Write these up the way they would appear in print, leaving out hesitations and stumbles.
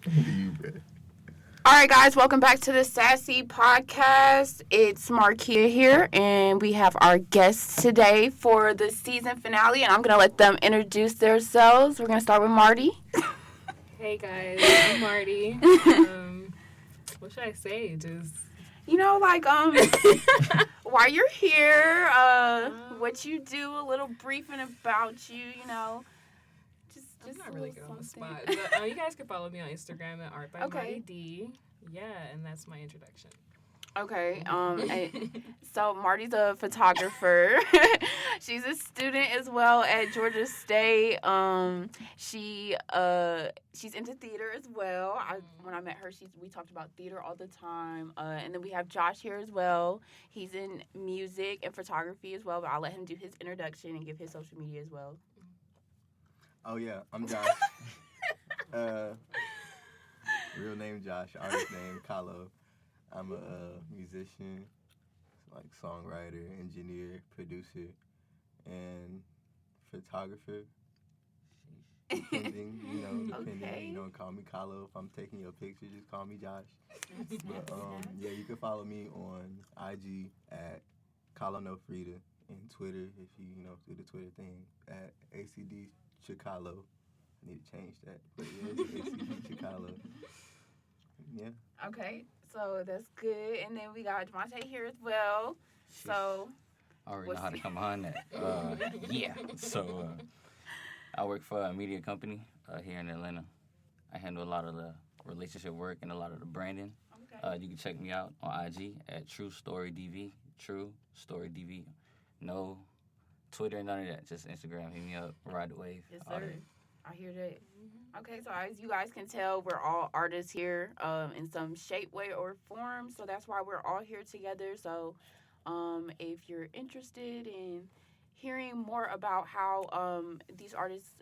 You, bro. All right, guys, welcome back to the Sassy Podcast. It's Markia here, and we have our guests today for the season finale, and I'm going to let them introduce themselves. We're going to start with Marty. Hey guys, I'm Marty. What should I say? Just Why you're here, what you do, a little briefing about you, I'm just not a really little good on the something. spot. But, you guys can follow me on Instagram at art by Okay. Marty D. Yeah, and that's my introduction. Okay, so Marty's a photographer. She's a student as well at Georgia State. She's into theater as well. When I met her, we talked about theater all the time. And then we have Josh here as well. He's in music and photography as well. But I'll let him do his introduction and give his social media as well. Oh yeah, I'm Josh. Real name Josh, artist name Kalo. I'm a musician, like songwriter, engineer, producer, and photographer. Depending. Okay. Call me Kalo. If I'm taking your picture, just call me Josh. But yeah, you can follow me on IG at Kalo No Frida, and Twitter if you do the Twitter thing at ACD Chicalo. I need to change that, but yeah, it's ACD Chicalo. Yeah. Okay, so that's good. And then we got Devontae here as well. So I already know how to come behind that. Yeah. So I work for a media company here in Atlanta. I handle a lot of the relationship work and a lot of the branding. okay. You can check me out on IG at True Story DV. True Story DV. No Twitter, none of that. Just Instagram. Hit me up. Ride the wave. Yes, all sir. that. I hear that. Okay, so as you guys can tell, we're all artists here in some shape, way, or form. So that's why we're all here together. So if you're interested in hearing more about how these artists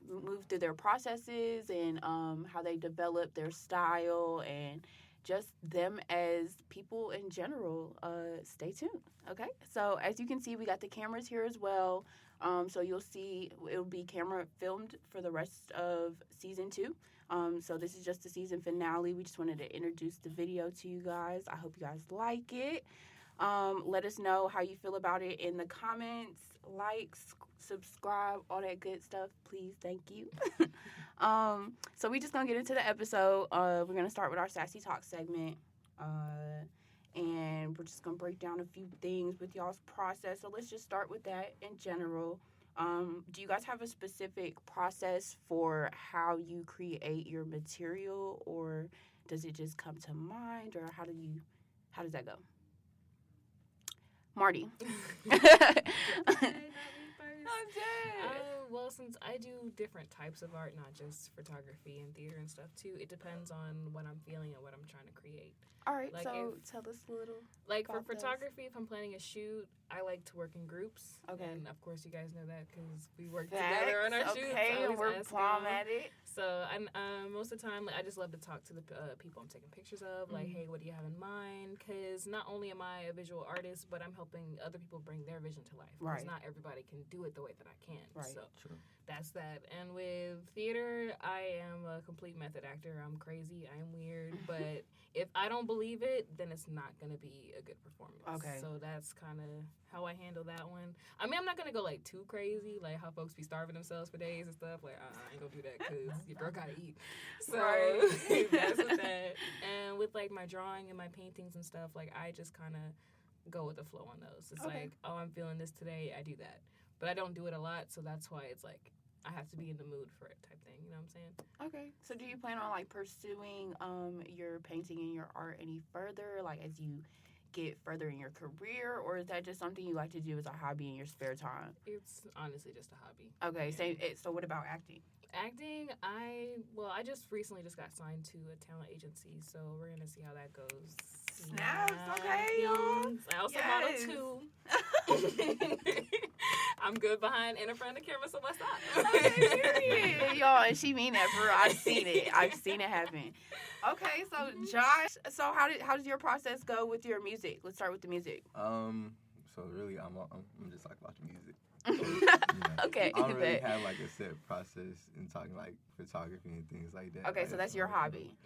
move through their processes and how they develop their style and just them as people in general, stay tuned. Okay, so as you can see, we got the cameras here as well. So you'll see it'll be camera filmed for the rest of season 2. So this is just the season finale. We just wanted to introduce the video to you guys. I hope you guys like it. Let us know how you feel about it in the comments. Subscribe, all that good stuff. Please, thank you. So we just gonna get into the episode. We're gonna start with our Sassy Talk segment. And we're just going to break down a few things with y'all's process. So let's just start with that in general. Do you guys have a specific process for how you create your material, or does it just come to mind, or how does that go? Marty. I'm dead. Well, since I do different types of art, not just photography and theater and stuff too, it depends on what I'm feeling and what I'm trying to create. All right, Like so tell us a little. Like for about this. photography, if I'm planning a shoot, I like to work in groups. Okay. And of course, you guys know that because we work Facts, together on our shoots. okay, I and always we're ask bomb them. at it. So most of the time, I just love to talk to the people I'm taking pictures of. Like, hey, what do you have in mind? Because not only am I a visual artist, but I'm helping other people bring their vision to life. Because Right. not everybody can do it the way that I can. Right. So True. that's that. And with theater, I am a complete method actor. I'm crazy. I'm weird. But if I don't believe it, then it's not going to be a good performance. Okay. So that's kind of how I handle that one. I mean, I'm not going to go, like, too crazy, like how folks be starving themselves for days and stuff. Like, I ain't going to do that because your girl got to eat. So Right. that's with that. And with, like, my drawing and my paintings and stuff, like, I just kind of go with the flow on those. It's Okay. like, oh, I'm feeling this today, I do that. But I don't do it a lot, so that's why it's like I have to be in the mood for it type thing. You know what I'm saying? Okay. So do you plan on like pursuing your painting and your art any further, like as you get further in your career, or is that just something you like to do as a hobby in your spare time? It's honestly just a hobby. Okay. So what about acting? Acting, I just recently just got signed to a talent agency, so we're gonna see how that goes. Snaps, okay, y'all. I also Yes. model too. I'm good behind and in front of the camera, so what's up? Okay, period. Y'all, and she mean that for real. I've seen it happen. Okay, so Josh, so how does your process go with your music? Let's start with the music. So really, I'm just like watching music. Okay. I don't really bet. have like a set process in talking like photography and things like that. Okay, Like, so that's your hobby.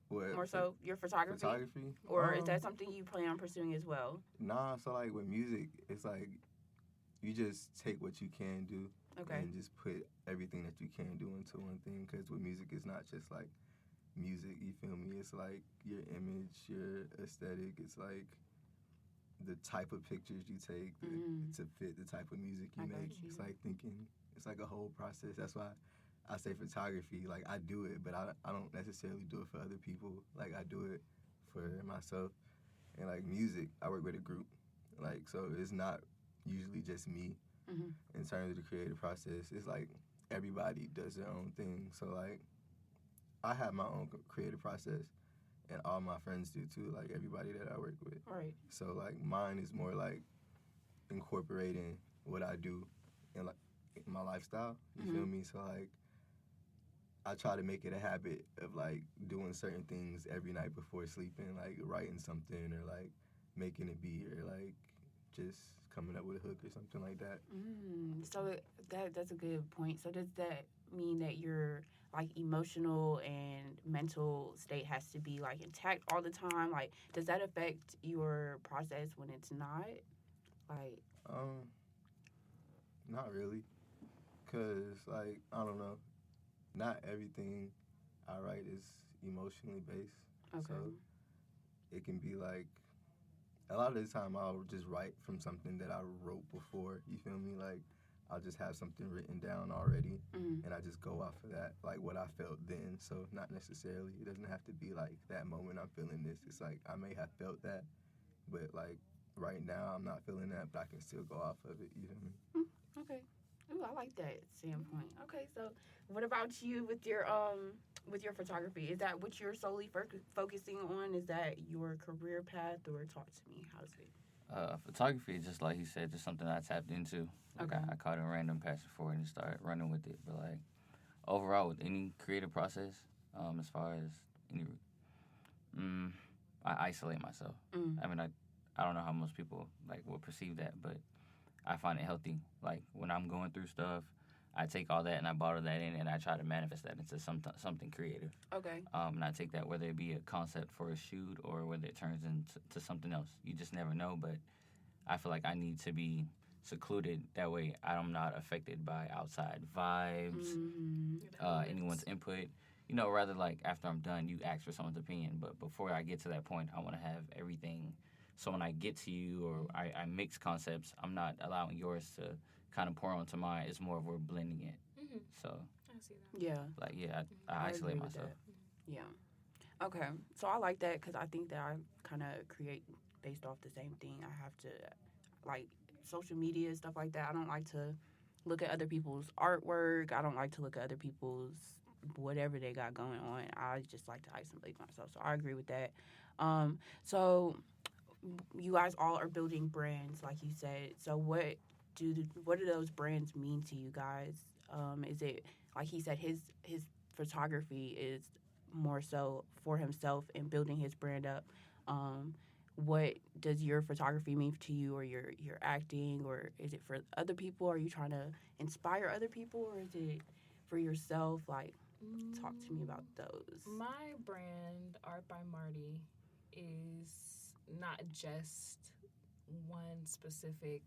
What, More so your photography? photography? Or is that something you plan on pursuing as well? Nah, so like with music, it's like you just take what you can do Okay. and just put everything that you can do into one thing. Because with music, it's not just like music, you feel me? It's like your image, your aesthetic. It's like the type of pictures you take to fit the type of music you make. It's like thinking, it's like a whole process. That's why I say photography, like I do it, but I don't necessarily do it for other people. Like I do it for myself. And like music, I work with a group. Like, so it's not usually just me in terms of the creative process. It's like everybody does their own thing. So like I have my own creative process and all my friends do too, like everybody that I work with. Right. So like mine is more like incorporating what I do in like in my lifestyle. You feel me? So like I try to make it a habit of like doing certain things every night before sleeping, like writing something or like making a beat or like just coming up with a hook or something like that. So that's a good point. So does that mean that your like emotional and mental state has to be like intact all the time? Like, does that affect your process when it's not? Like, Not really, cause like I don't know, not everything I write is emotionally based. okay. So it can be like a lot of the time I'll just write from something that I wrote before. You feel me? Like I'll just have something written down already, and I just go off of that, like what I felt then. So not necessarily, it doesn't have to be like that moment I'm feeling this. It's like I may have felt that, but like right now I'm not feeling that, but I can still go off of it. You feel me? Okay. Ooh, I like that standpoint. Okay, so what about you with your photography? Is that what you're solely focusing on? Is that your career path, or talk to me? How's it? Photography, just like he said, just something I tapped into. Like I caught a random passion for it and started running with it. But like overall, with any creative process, as far as any, I isolate myself. I mean, I don't know how most people like will perceive that, but I find it healthy. Like when I'm going through stuff, I take all that and I bottle that in and I try to manifest that into something creative. Okay. And I take that whether it be a concept for a shoot or whether it turns into something else. You just never know, but I feel like I need to be secluded. That way I'm not affected by outside vibes, anyone's input. You know, rather like after I'm done, you ask for someone's opinion. But before I get to that point, I want to have everything. So when I get to you or I mix concepts, I'm not allowing yours to kind of pour onto mine. It's more of we're blending it. So I see that. Yeah. like, yeah, I isolate agree with myself. that. Yeah. Okay. So I like that because I think that I kind of create based off the same thing. I have to, like, social media, stuff like that. I don't like to look at other people's artwork. I don't like to look at other people's whatever they got going on. I just like to isolate myself. So I agree with that. So you guys all are building brands, like you said. So what do those brands mean to you guys? Is it like he said, his photography is more so for himself and building his brand up? What does your photography mean to you, or your acting, or is it for other people? Are you trying to inspire other people, or is it for yourself? Like, talk to me about those. My brand, Art by Marty, is not just one specific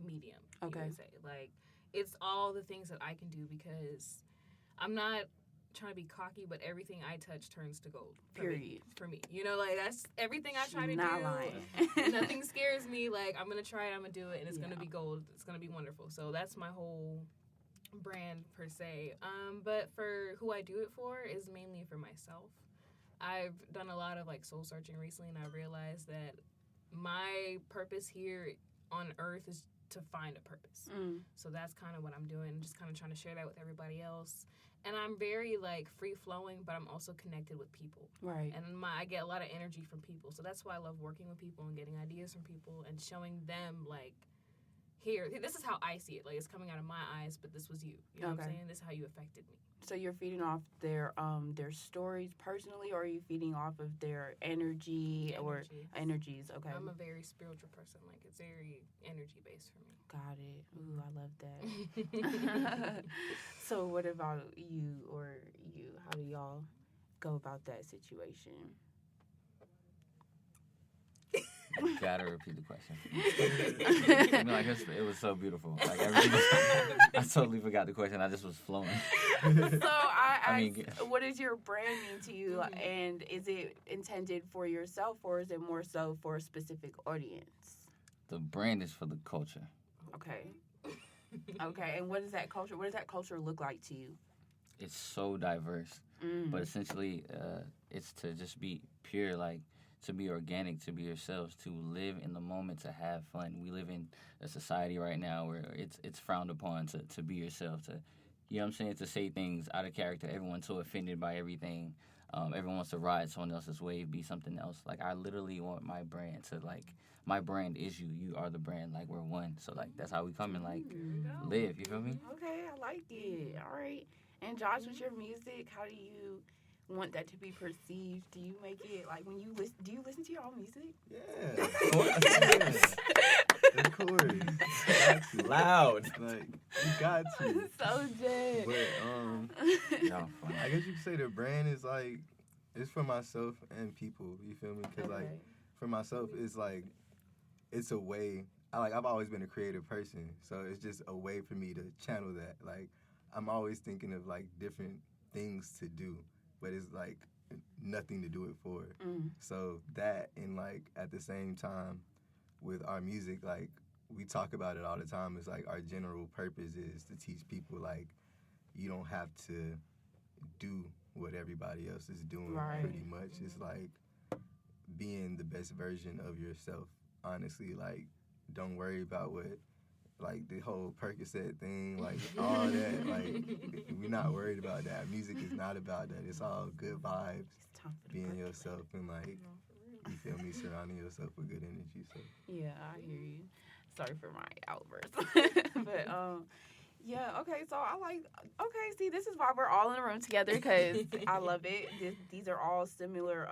medium. Okay. You would say. Like, it's all the things that I can do because I'm not trying to be cocky, but everything I touch turns to gold. Period. For me. You know, like, that's everything I try to Not do. lying. Nothing scares me. Like, I'm going to try it, I'm going to do it, and it's going to be gold. It's going to be wonderful. So that's my whole brand, per se. But for who I do it for is mainly for myself. I've done a lot of, like, soul searching recently, and I realized that my purpose here on earth is to find a purpose. So that's kind of what I'm doing. I'm just kind of trying to share that with everybody else. And I'm very, like, free-flowing, but I'm also connected with people. Right. And I get a lot of energy from people. So that's why I love working with people and getting ideas from people and showing them, like, here, this is how I see it. Like, it's coming out of my eyes, but this was you. You know what I'm Okay. saying? This is how you affected me. So you're feeding off their stories personally, or are you feeding off of their energy or energies? Okay. I'm a very spiritual person. Like, it's very energy based for me. Got it. Ooh, I love that. So what about you or you? How do y'all go about that situation? You gotta repeat the question. I mean, like, it was so beautiful. Like, everything was, I totally forgot the question. I just was flowing. So I asked, mean, what does your brand mean to you? And is it intended for yourself, or is it more so for a specific audience? The brand is for the culture. Okay. Okay, and what does that culture look like to you? It's so diverse. But essentially, it's to just be pure, like, to be organic, to be yourselves, to live in the moment, to have fun. We live in a society right now where it's frowned upon to be yourself, to, you know what I'm saying, to say things out of character. Everyone's so offended by everything. Everyone wants to ride someone else's wave, be something else. Like, I literally want my brand to, like, my brand is you. You are the brand. Like, we're one. So, like, that's how we come and, like, live. You feel me? Okay, I like it. All right. And Josh, with your music, how do you want that to be perceived? Do you make it, like, when you listen, do you listen to your own music? Yeah. Of course. Of course. That's loud. Like, you got to. So dead. But, Y'all funny. I guess you could say the brand is, like, it's for myself and people. You feel me? Because, like, for myself, it's, like, it's a way. I've always been a creative person. So it's just a way for me to channel that. Like, I'm always thinking of, like, different things to do, but it's, like, nothing to do it for. So that, and, like, at the same time, with our music, like, we talk about it all the time. It's, like, our general purpose is to teach people, like, you don't have to do what everybody else is doing, pretty much. It's, like, being the best version of yourself, honestly. Like, don't worry about what, like, the whole Percocet thing, like, all that. Like, we're not worried about that. Music is not about that. It's all good vibes, being yourself, and, like, you feel me, surrounding yourself with good energy. So yeah, I hear you. Sorry for my outburst. But, yeah, okay, so see, this is why we're all in the room together, because I love it. These are all similar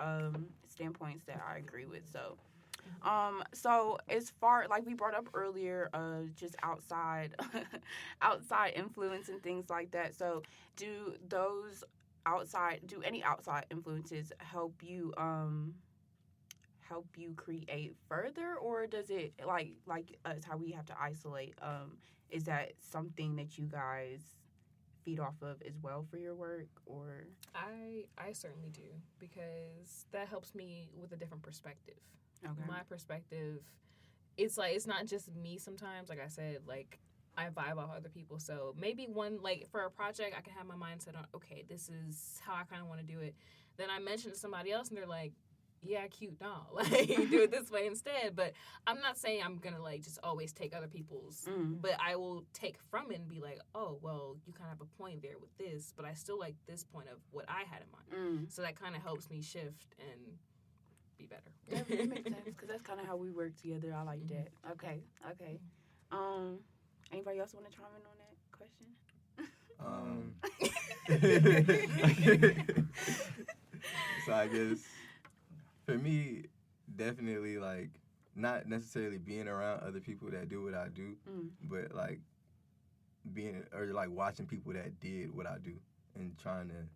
standpoints that I agree with, so. So as far, like we brought up earlier, just outside influence and things like that. So do any outside influences help you create further, or does it like us, how we have to isolate? Is that something that you guys feed off of as well for your work, or? I certainly do, because that helps me with a different perspective. Okay. My perspective, it's like, it's not just me sometimes. Like I said, like, I vibe off other people. So maybe for a project, I can have my mindset on, okay, this is how I kind of want to do it. Then I mention to somebody else, and they're like, yeah, cute, no. Like, do it this way instead. But I'm not saying I'm going to, like, just always take other people's. But I will take from it and be like, oh, well, you kind of have a point there with this. But I still like this point of what I had in mind. So that kind of helps me shift and be better. Yeah, that makes sense, because that's kind of how we work together. I like that. Okay. Anybody else want to chime in on that question? So I guess for me, definitely, like, not necessarily being around other people that do what I do, but, like, watching people that did what I do and trying to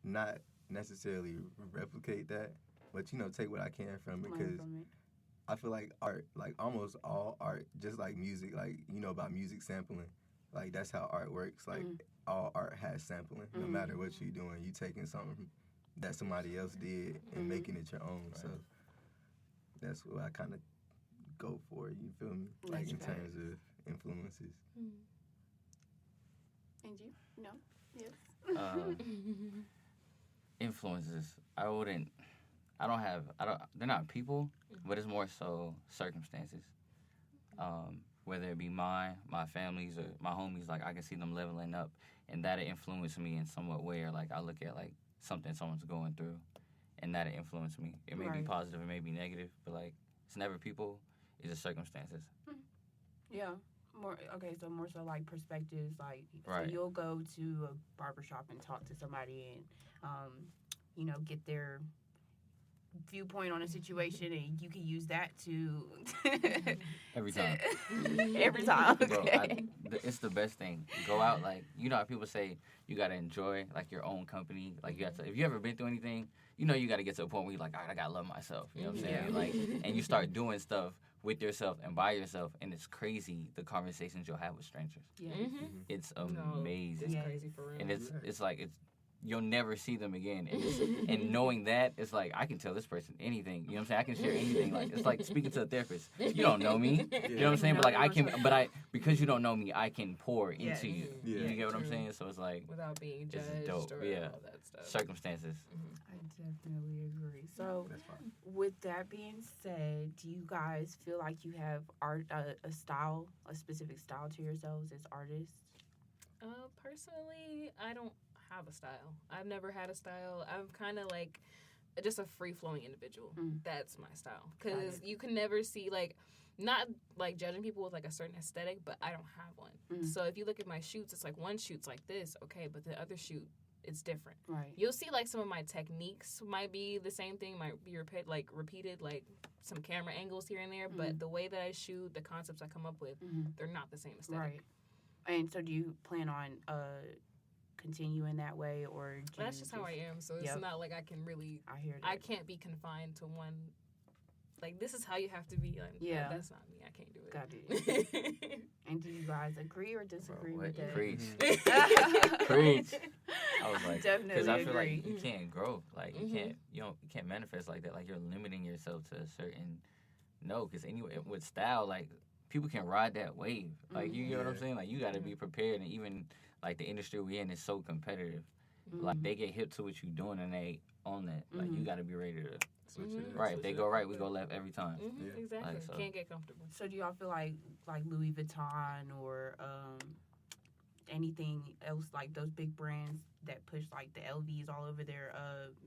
not necessarily replicate that, but, you know, take what I can from it, because I feel like art, like, almost all art, just like music, like, you know about music sampling, like, that's how art works. Like, all art has sampling. No matter what you're doing, you taking something that somebody else did and making it your own. Right. So that's what I kind of go for, you feel me? Like, in terms of influences. And you? No? Yes? Influences. They're not people, but it's more so circumstances. Whether it be my family's, or my homies, like, I can see them leveling up, and that'll influence me in somewhat way, or, like, I look at, like, something someone's going through, and that'll influence me. It may be positive, it may be negative, but, like, it's never people, it's just circumstances. Yeah. More okay, so more so like perspectives, like Right. so you'll go to a barbershop and talk to somebody and you know, get their viewpoint on a situation and you can use that to Every time. every time. Bro, Okay. it's the best thing. Go out, like, you know how people say you gotta enjoy like your own company. Like, you got to, if you ever been through anything, you know you gotta get to a point where you're like, all right, I gotta love myself. You know what I'm saying? Yeah. Like, and you start doing stuff with yourself and by yourself, and it's crazy the conversations you'll have with strangers. Yeah. It's No, amazing. it's Yeah. crazy for real. And it's like you'll never see them again. And knowing that, it's like I can tell this person anything. You know what I'm saying? I can share anything. Like, it's like speaking to a therapist. You don't know me. You know what I'm saying? But like I can, because you don't know me, I can pour into you. Yeah. You get what I'm True. saying? So it's like Without being This judged is dope, or yeah. all that stuff. circumstances. I definitely agree. So That's fine. with that being said, do you guys feel like you have a style, a specific style to yourselves as artists? Personally, I don't have a style. I've never had a style. I'm kind of like just a free flowing individual. Mm. That's my style. Got Because it. you can never see, like, not like judging people with like a certain aesthetic, but I don't have one. Mm. So if you look at my shoots, it's like one shoot's like this, okay, but the other shoot, it's different. Right. You'll see like some of my techniques might be the same thing, might be repeated, like some camera angles here and there, but the way that I shoot, the concepts I come up with, they're not the same aesthetic. Right. And so do you plan on continuing that way or do That's you just how I am. So it's Yep. not like I can really, I hear that. I can't be confined to one. Like, this is how you have to be. Like, Yeah. that's not me. I can't do it. Got it. And do you guys agree or disagree Bro, with that? Preach. Preach. Preach. I was like, Definitely because I feel agree. like you can't grow. Like you Mhm. can't manifest like that. Like you're limiting yourself to a certain because anyway with style, like people can ride that wave. Like you know what I'm Yeah. saying? Like you got to be prepared, and even like the industry we're in is so competitive. Mm-hmm. Like they get hip to what you're doing and they own that. Like you got to be ready to Switch Mhm. it up. right. If switch they it go up. right, we go left every time. Mm-hmm, Yeah. exactly. Like, so- Can't get comfortable. So do y'all feel like Louis Vuitton or anything else like those big brands that push like the LVs all over their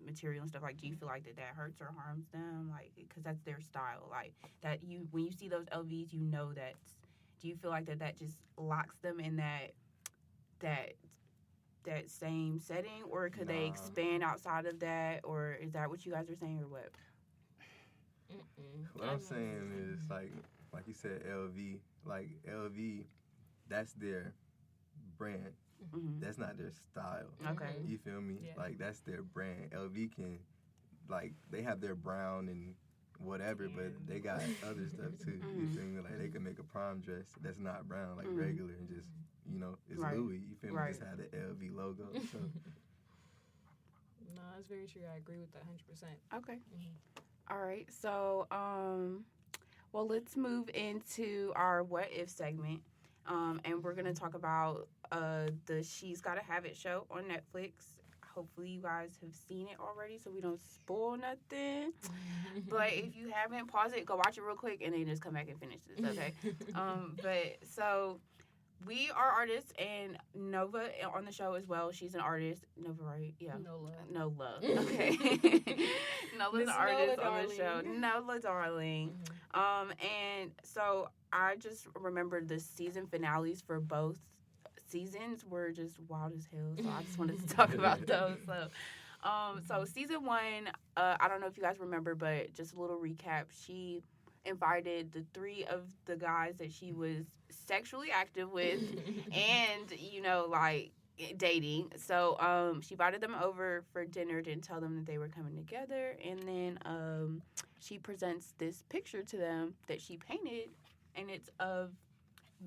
material and stuff, like do you feel like that hurts or harms them, like because that's their style, like that you when you see those LVs you know that's do you feel like that just locks them in that same setting, or could they Nah. expand outside of that, or is that what you guys are saying or what? What I'm saying is like you said, LV. Like LV, that's their brand. Mm-hmm. That's not their style. Okay. You feel me? Yeah. Like that's their brand. LV can, like, they have their brown and whatever, but they got other stuff too. You feel me? Like they can make a prom dress that's not brown, like regular, and just it's Right. Louis. You feel me? Right. Just have the LV logo. So No, it's very true. I agree with that 100%. Okay. Mhm. All right. So, well, let's move into our what if segment. And we're going to talk about the She's Gotta Have It show on Netflix. Hopefully you guys have seen it already so we don't spoil nothing. But if you haven't, pause it, go watch it real quick, and then just come back and finish this, okay? But so we are artists, and Nova on the show as well. She's an artist. Nova, right? Yeah. No love. No love. Okay. Nola's Miss an artist Nola, on the show. darling. Nola, darling. And so I just remember the season finales for both seasons were just wild as hell. So I just wanted to talk about those. So season one, I don't know if you guys remember, but just a little recap. She invited the three of the guys that she was sexually active with and, like, dating. So she invited them over for dinner, didn't tell them that they were coming together, and then she presents this picture to them that she painted, and it's of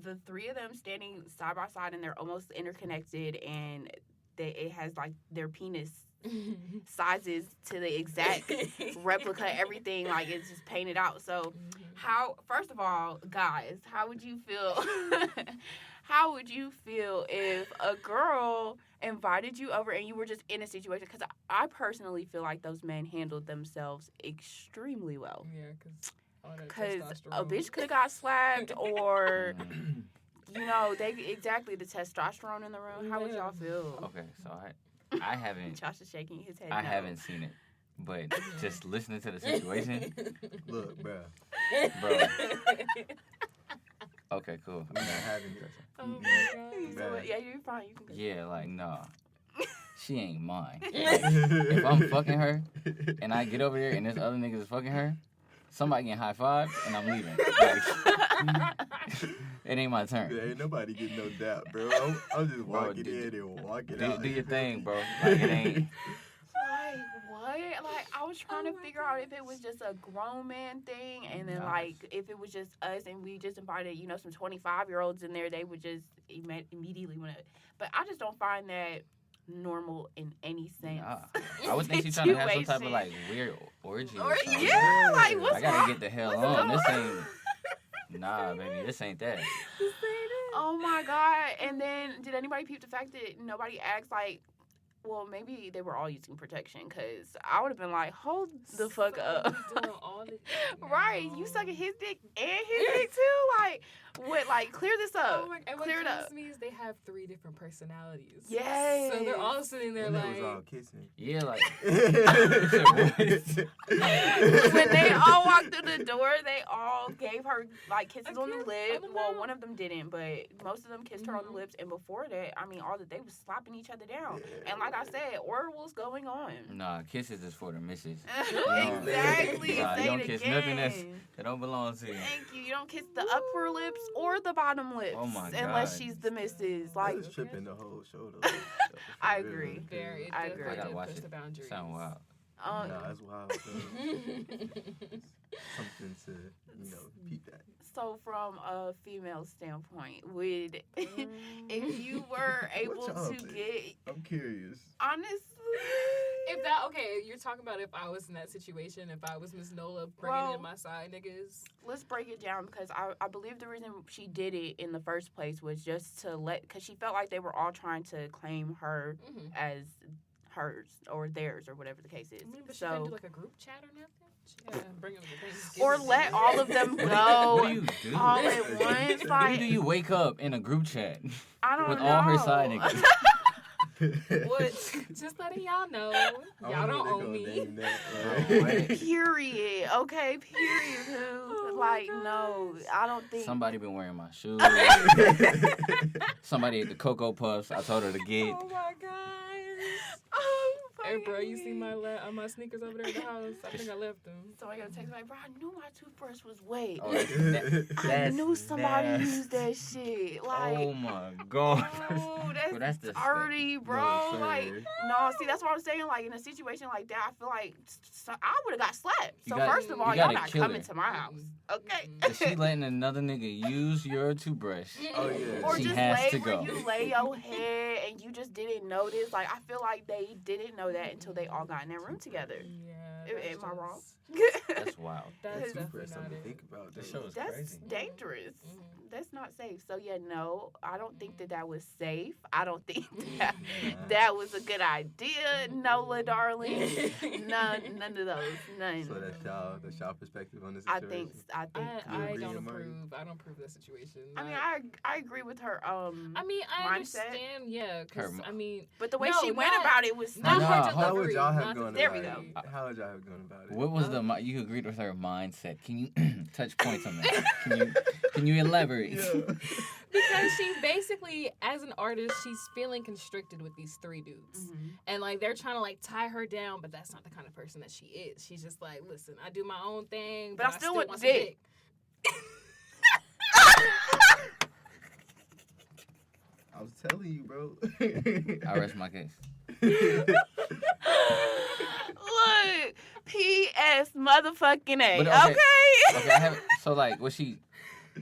the three of them standing side by side, and they're almost interconnected, and it has like their penis sizes to the exact replica, everything, like it's just painted out. So how, first of all, guys, how would you feel how would you feel if a girl invited you over and you were just in a situation, because I personally feel like those men handled themselves extremely well, Yeah, because a bitch could have got slapped or they exactly the testosterone in the room. How would y'all feel? Okay, so I haven't Josh is shaking his head. I no. haven't seen it, but just listening to the situation, look, bro. bro. Okay, cool. I'm not having it. Oh my god. So, yeah, you're fine. You can go. Yeah, like, nah. She ain't mine. If I'm fucking her and I get over there and this other nigga is fucking her, somebody getting high five and I'm leaving. Like, it ain't my turn. Yeah, ain't nobody getting no dap, bro. I'm just Bro, walking in and walking Do, out. do your thing, bro. Like, it ain't. Like, what? Like, I was trying to figure out if it was just a grown man thing, and then, Nah. like, if it was just us and we just invited, you know, some 25-year-olds in there, they would just immediately want to. But I just don't find that normal in any sense. Nah. I would think she's trying to have some type of, like, weird orgy or something. Yeah, like, what's I gotta wrong? get the hell What's on. going This on? ain't. Nah, baby, this ain't that. Oh my god! And then, did anybody peep the fact that nobody asked, like, well, maybe they were all using protection, because I would have been like, hold the fuck up. Doing all the Right, you sucking his dick and his dick too? Like, what? Like, clear this up. Oh my, and what Clear it kills up. me is they have 3 different personalities. Yes. So they're all sitting there And like. they was all kissing. Yeah, like. When they all walked through the door, they all gave her, like, kisses A on the kiss lip. on the Well, mouth. one of them didn't, but most of them kissed her on the Mhm. lips. And before that, I mean, all that they was slapping each other down. Yeah. And like I said, oral was going on. Nah, kisses is for the missus. Exactly. Nah, Say you don't it kiss again. nothing that don't belong to you. Thank you. You don't kiss the upper lips or the bottom lips. Oh my unless God. she's the missus. I Like, was tripping the whole show though. I agree. Very, it I definitely agree. I gotta did watch push it. the boundaries. Sound wild. um, Nah, that's wild. Something to, peep at. so from a female standpoint, would if you were able y'all to think? get I'm curious. honestly, If that, okay, you're talking about if I was in that situation, if I was Miss Nola bringing Well, in my side niggas. let's break it down, because I believe the reason she did it in the first place was just to because she felt like they were all trying to claim her Mm-hmm. as hers or theirs or whatever the case is. I mean, but she couldn't So do like a group chat or nothing. She gotta bring them to Thanksgiving. or let all of them What go do you do? all at once. When Like, do you wake up in a group chat I don't with know. all her side niggas? What? Just letting y'all know. Y'all don't own me. Period. Okay. Period. Who? Oh my Like, no, I don't think. Somebody been wearing my shoes. Somebody ate the Cocoa Puffs. I told her to get. Oh my gosh. Oh, Hey, bro, you see fucking- my sneakers over there at the house? I think I left them. So I gotta text me like, bro, I knew my toothbrush was wet. Oh, I that's knew somebody nasty. used that shit. Like, Oh my god. oh, that's, Bro, that's disgusting. dirty, bro. No, sir. Like, no, see, that's what I'm saying. Like, in a situation like that, I feel like I would have got slapped. You So gotta- first of all, you y'all gotta not kill coming her. to my house, okay? Is she letting another nigga use your toothbrush? Oh, yeah. Or She just has lay to where go. you lay your head and you just didn't notice. Like, I feel like they didn't know that until they all got in that room together. Yeah. Am I wrong? That's wild. That's That's definitely something not to it. think about. This though. show is That's crazy. dangerous. Mhm. That's not safe. So yeah, no, I don't think that was safe. I don't think that was a good idea, Nola, darling. None of those. None. So that's y'all perspective on this I situation. think. I think. I agree, don't Amari? approve. I don't approve that situation. I mean, I agree with her. I mean, I mindset. understand. Yeah, because Her I mean, But the way No, she went not- about it was not Nah, her how How delivery. would y'all have not the gone There we about go. it? How would y'all have gone about it? What was you agreed with her mindset? Can you touch points on that? Can you elaborate? Yeah. Because she basically, as an artist, she's feeling constricted with these 3 dudes. Mhm. And like they're trying to like tie her down, but that's not the kind of person that she is. She's just like, listen, I do my own thing, But I still want some dick. I was telling you, bro. I rest my case. Look, P.S. motherfucking A. But okay. Okay. Okay, I have so like was she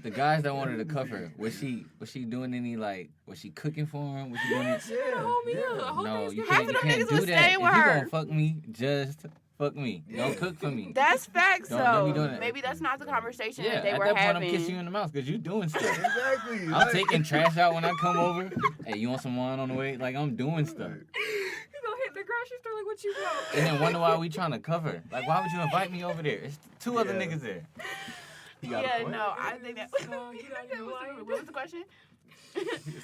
the guys that wanted to cuff her, was she doing any like was she cooking for him? Was she doing it? Yeah, Hold me yeah. up. Hold No, these you guys. Half can't, of you them can't niggas do was that. If staying you with her. gonna fuck me, just fuck me. Don't cook for me. That's facts, Don't be though. doing that. Maybe that's not the conversation Yeah, that they at were that point having. I'm kissing you in the mouth because you doing stuff. Exactly. I'm like- taking trash out when I come over. Hey, you want some wine on the way? Like I'm doing stuff. You gonna hit the grocery store like what you want? And then wonder why we trying to cover. Like why would you invite me over there? It's 2 other Yeah. niggas there. He got a Yeah, point. no, I think that. No, he don't even what like was the question?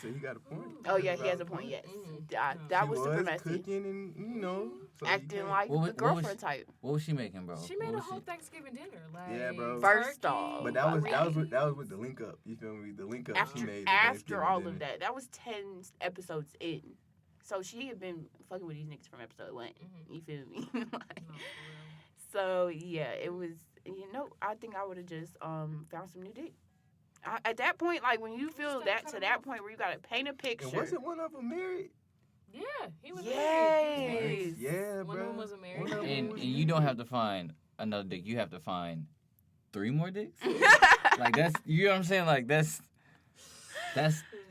So he got a point. Oh yeah, he has a point. Yes, that She was super messy. cooking and so you Acting can't- like What was- the girlfriend type. What was she making, bro? She made What a was whole Thanksgiving dinner. Like, Yeah, bro. First turkey, off. But that was ribs. with the link up. You feel me? The link up she After made. the after Thanksgiving all dinner. of that, that was 10 episodes in. So she had been fucking with these niggas from episode 1. You feel me? Like, No, for real. so yeah, it was. I think I would have just found some new dick. At that point, like when you feel Just gotta that cut to 'em that off. point where you gotta paint a picture. And wasn't one of them married? Yeah, he was Yes. married. Yeah, One bro. of them wasn't married. One of them And was you don't married. have to find another dick. You have to find 3 more dicks. Like that's, you know what I'm saying? Like that's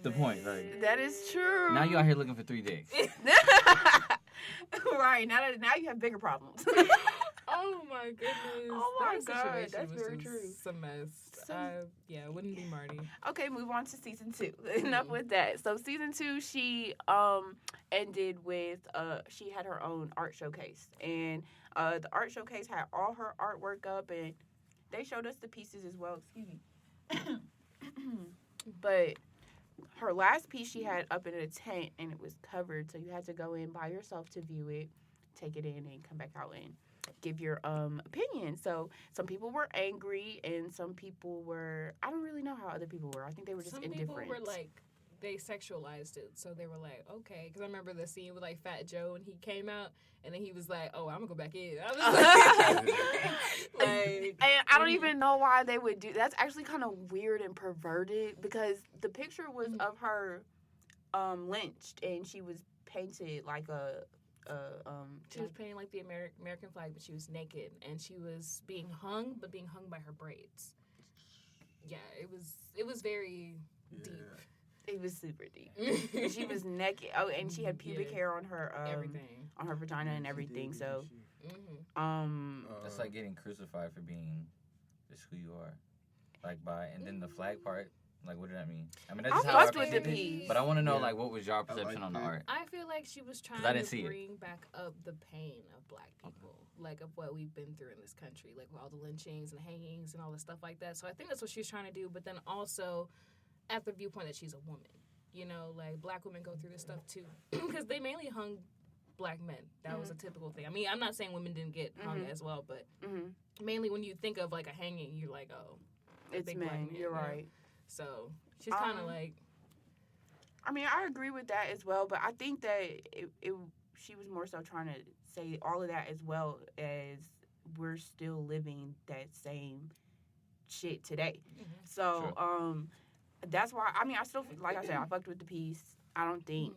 the point. Like That is true. now you out here looking for 3 dicks. Right now you have bigger problems. Oh my goodness. Oh my That God, situation that's was very just true. a mess. So- Yeah, it wouldn't be Marty. Okay, move on to season 2. Enough with that. So season 2, she ended with she had her own art showcase, and the art showcase had all her artwork up, and they showed us the pieces as well. Excuse me. But her last piece she had up in a tent, and it was covered, so you had to go in by yourself to view it, take it in, and come back out and give your opinion. So some people were angry, and some people were, I don't really know how other people were. I think they were just Some indifferent. people were like, they sexualized it, so they were like, okay. Because I remember the scene with like Fat Joe, and he came out, and then he was like, oh, I'm gonna go back in. I was like, And I don't even know why they would do. That's actually kind of weird and perverted, because the picture was of her lynched, and she was painted like she was painting like the American flag, but she was naked, and she was being hung, but being hung by her braids. Yeah, it was very deep. it was super deep. She was naked. Oh, and she had pubic Yeah. hair on her Everything. on her vagina and everything. So That's like getting crucified for being just who you are. Like and then the flag part, like what did that mean? I mean that's just how I fucked with the perceived it. piece. But I want to know Yeah. like what was your perception like on the it. art? I feel like she was trying I didn't to see it. bring back up the pain of black people, like of what we've been through in this country, like with all the lynchings and hangings and all the stuff like that. So I think that's what she's trying to do, but then also at the viewpoint that she's a woman. You know, like black women go through this stuff too, because they mainly hung black men. That was a typical thing. I mean, I'm not saying women didn't get hung as well, but mainly when you think of like a hanging, you're like, oh, a it's big black men. man, You're you know? right. So she's kind of like, I mean, I agree with that as well, but I think that she was more so trying to say all of that as well as we're still living that same shit today. So, that's why, I mean, I still, like I said, I fucked with the piece. I don't think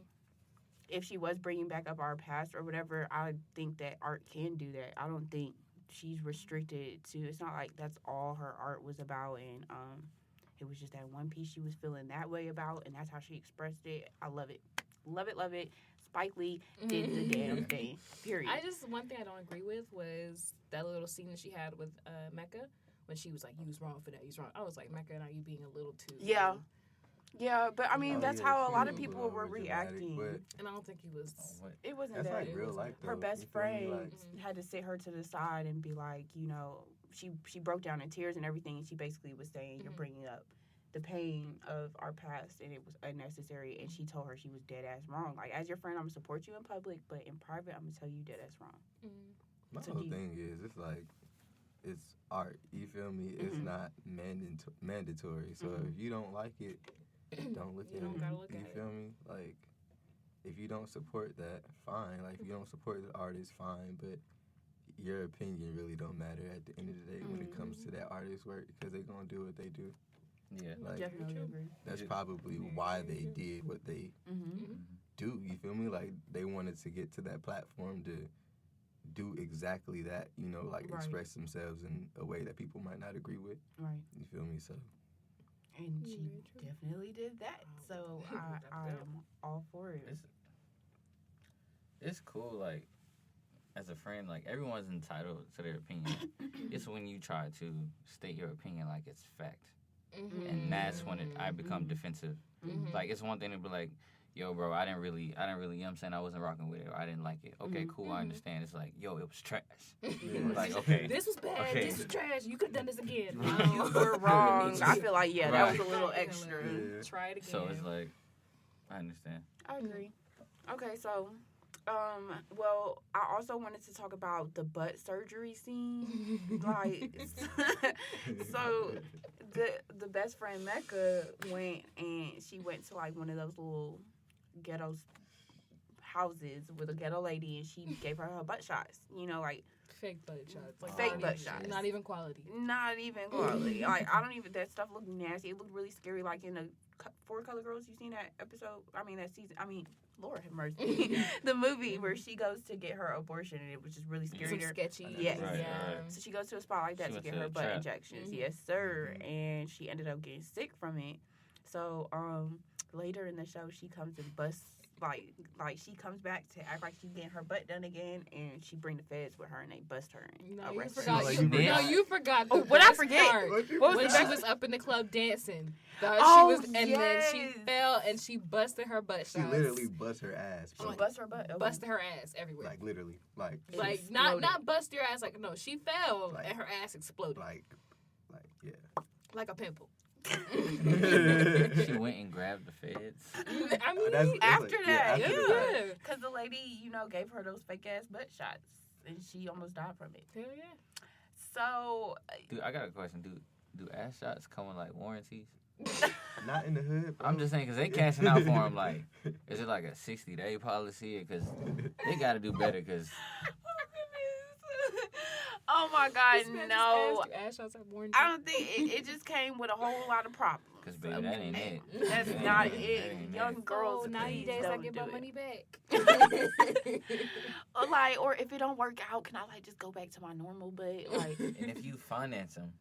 if she was bringing back up our past or whatever, I think that art can do that. I don't think she's restricted to, it's not like that's all her art was about, and it was just that one piece she was feeling that way about, and that's how she expressed it. I love it. Love it, love it. Spike Lee did the damn thing. Period. one thing I don't agree with was that little scene that she had with Mecca when she was like, "You was wrong for that. You was wrong." I was like, "Mecca, are you being a little too?" Yeah. Yeah, but I mean, Oh, that's yeah, how a she lot of was people a little were dramatic, reacting. but And I don't think he was. It wasn't that's that. like it real was life though. Her You best feel me? friend Like, had to sit her to the side and be like, you know, she broke down in tears and everything, and she basically was saying, you're bringing up the pain of our past, and it was unnecessary, and she told her she was dead ass wrong. Like, as your friend, I'm gonna support you in public, but in private, I'm gonna tell you dead ass wrong. my So whole deep. thing is it's like it's art. You feel me? It's not mandatory. So if you don't like it, don't look You at don't it. gotta look you at it. feel me? Like if you don't support that, fine. Like if you don't support the artist, fine. But your opinion really don't matter at the end of the day when it comes to that artist's work, because they're gonna do what they do. Yeah. Like Definitely agree. that's probably why they did what they do. You feel me? Like they wanted to get to that platform to do exactly that. You know, like Right. express themselves in a way that people might not agree with. Right. You feel me? So And she Very true. definitely did that. So I am all for it. It's cool, like, as a friend, like, everyone's entitled to their opinion. It's when you try to state your opinion like it's fact. And that's when I become defensive. Like, it's one thing to be like, yo, bro, I didn't really, you know what I'm saying, I wasn't rocking with it, or I didn't like it. Okay, cool, I understand. It's like, yo, it was trash. Like, okay. This was bad, okay. this was trash, you could have done this again. You were wrong. I feel like, that Right. was a little extra. Yeah. Try it again. So it's like, I understand. I agree. Okay, so, well, I also wanted to talk about the butt surgery scene. Like, so the best friend Mecca went to like one of those little ghetto houses with a ghetto lady, and she gave her butt shots. You know, like fake butt shots. Like, fake not butt even- shots. Not even quality. Not even quality. Like, I don't even. That stuff looked nasty. It looked really scary. Like in the Four Color Girls. You seen that episode? I mean, that season. I mean, Lord have mercy. The movie where she goes to get her abortion, and it was just really scary. Some to her. sketchy. Yes. Right, Yeah. right. So she goes to a spot like that She to went get to her a butt trap. injections. Mhm. Yes, sir. And she ended up getting sick from it. So later in the show, she comes and busts like she comes back to act like she's getting her butt done again, and she bring the feds with her, and they bust her and No, you arrest her. forgot. Like, You, you no, forgot. you forgot. Oh, The what'd I best forget? part. What was When the she best? was up in the club dancing, Oh, and then she fell and she busted her butt She shots. literally bust her ass, She bro. bust her butt. Okay. busted her ass everywhere. Like literally, like It Like exploded. not bust your ass. Like no, she fell Like- and her ass exploded like yeah. like a pimple. She went and grabbed the feds. I mean, That's After like, that, after yeah. that. yeah. Because the lady, gave her those fake ass butt shots, and she almost died from it. Hell yeah. So, Dude, I got a question. Do ass shots come with like warranties? Not in the hood, bro. I'm just saying, because they cashing out for them. Like, is it like a 60-day policy? Because they got to do better. Because oh my God, This man no. just asked you, ass shots have warranty. I don't think it just came with a whole lot of problems. baby, that ain't it. That's That not ain't it. That ain't Young it. girls, Oh, 90 please days, I don't get do my it. money back. Or if it don't work out, can I like just go back to my normal butt? Like, And if you finance them,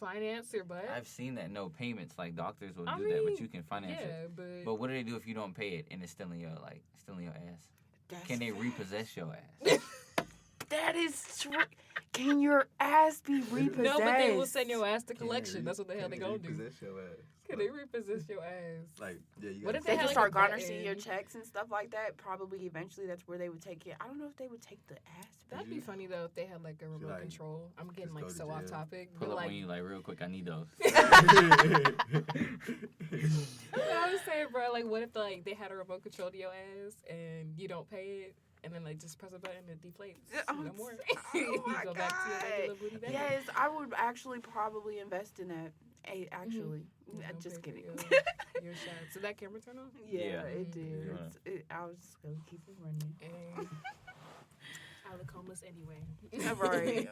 Finance your butt. I've seen that no payments. Like doctors will do I that, mean, but you can finance it. yeah, but But what do they do if you don't pay it and it's still in your ass? that's Can they fact. repossess your ass? That is true. Can your ass be repossessed? no, but they will send your ass to Can collection. they- That's what the hell can they gonna do. repossess your ass? Can they repossess your ass? Like, yeah, you What gotta if They They can had, start like, a garnishing your button. checks and stuff like that. Probably eventually that's where they would take it. I don't know if they would take the ass. That'd be you- funny though if they had like a remote like, control. I'm getting just like go to so off jail. topic. Pull but up like, on you like real quick. I need those. I was saying, bro, like what if like they had a remote control to your ass and you don't pay it, and then like just press a button and it deflates. No more. Oh You my go back to your regular God. booty bag. Yes, I would actually probably invest in that. Actually, You don't just pay for kidding. Your shot. Did that camera turn on? Yeah, Yeah. it did. Yeah. I was just gonna keep it running. And I look homeless anyway. Right.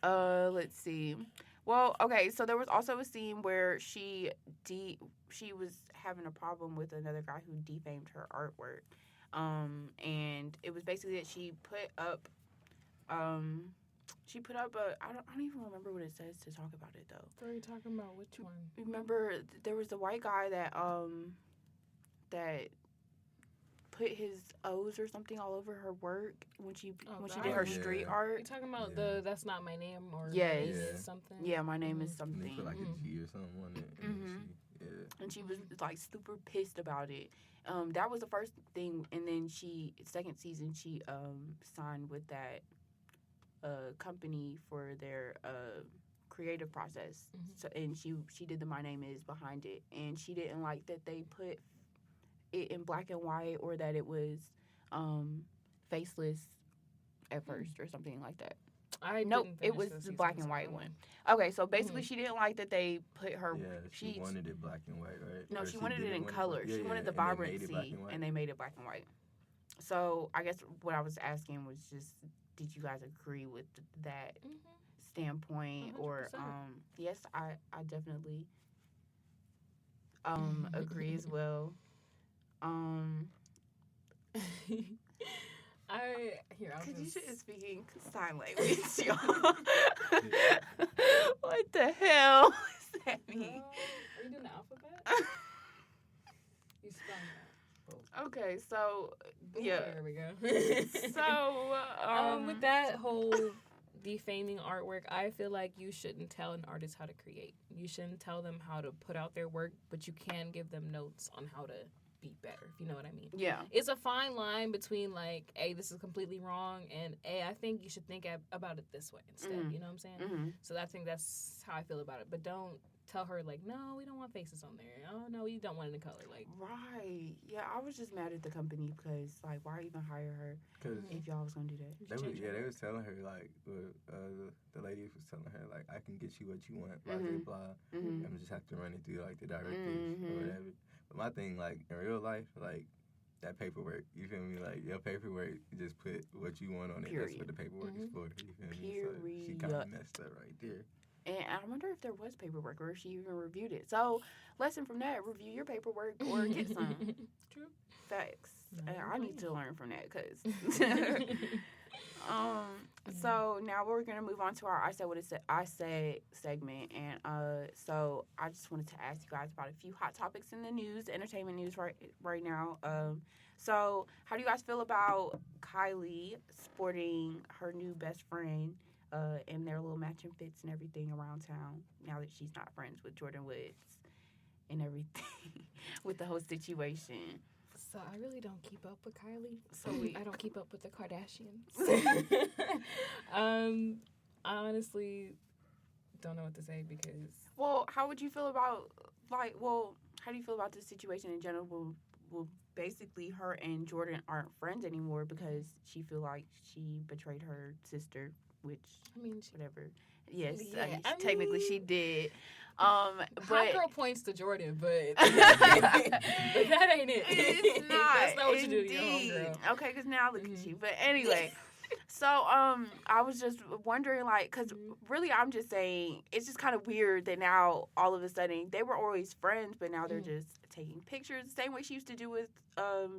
Let's see. Well, okay, so there was also a scene where she was having a problem with another guy who defamed her artwork. And it was basically that she put up a I don't even remember what it says to talk about it though. What are you talking about? Which one? Remember there was the white guy that put his O's or something all over her work when she that did her one. street Yeah. You art. talking about Yeah. the That's Not My Name or Yes. My Name Yeah. Is something? Yeah, my name is And they something. put like Mhm. a G or something on it. And then And she was like super pissed about it. That was the first thing, and then second season she signed with that company for their creative process. Mhm. So and she did the My Name Is behind it, and she didn't like that they put it in black and white or that it was faceless at first or something like that. Nope, didn't it finish was the the season, black and so I white don't one. know. Okay, so basically she didn't like that they put her. Yeah, she wanted it black and white, right? No, Or she wanted it didn't in want color. Yeah, She wanted yeah, the and they made it black vibrancy, and white. and they made it black and white. So I guess what I was asking was just, did you guys agree with that Mhm. standpoint, or 100%. yes, I definitely agree as well. I'll Cause you just should speaking sign language, y'all. What the hell does that mean? Are you doing the alphabet? You spelled that. Okay, so yeah. There we go. So with that whole defaming artwork. I feel like you shouldn't tell an artist how to create. You shouldn't tell them how to put out their work, but you can give them notes on how to be better, if you know what I mean. Yeah. It's a fine line between like, hey, this is completely wrong, and hey, I think you should think about it this way instead. You know what I'm saying? Mm-hmm. So I think that's how I feel about it. But don't tell her like, no, we don't want faces on there. Oh no, you don't want it in color. Like, Right. Yeah, I was just mad at the company because, like, why even hire her Because if y'all was gonna do that? they was telling her, like, the lady was telling her, like, I can get you what you want, blah, blah, blah. Mm-hmm. I'm just have to run it through, like, the directors or whatever. But my thing, like, in real life, like, that paperwork, you feel me? Like, your paperwork, you just put what you want on it. That's what the paperwork is for. You feel me? So she kind of messed up right there. And I wonder if there was paperwork or if she even reviewed it. So, lesson from that: review your paperwork or get some. True. Facts. No, I need to learn from that because. So now we're gonna move on to our I said segment, and so I just wanted to ask you guys about a few hot topics in the news, entertainment news right now. So how do you guys feel about Kylie sporting her new best friend, and their little matching fits and everything around town now that she's not friends with Jordan Woods and everything with the whole situation? So I really don't keep up with Kylie. So I don't keep up with the Kardashians. I honestly don't know what to say because. Well, how would you feel about how do you feel about this situation in general? Well, basically, her and Jordan aren't friends anymore because she feel like she betrayed her sister, which whatever. Yes, technically she did. Hot But girl points to Jordan, but but that ain't it. it's not. That's not what you do to your homegirl. Okay, because now look at you. But anyway, so I was just wondering, like, because really I'm just saying it's just kind of weird that now all of a sudden they were always friends, but now they're just taking pictures the same way she used to do with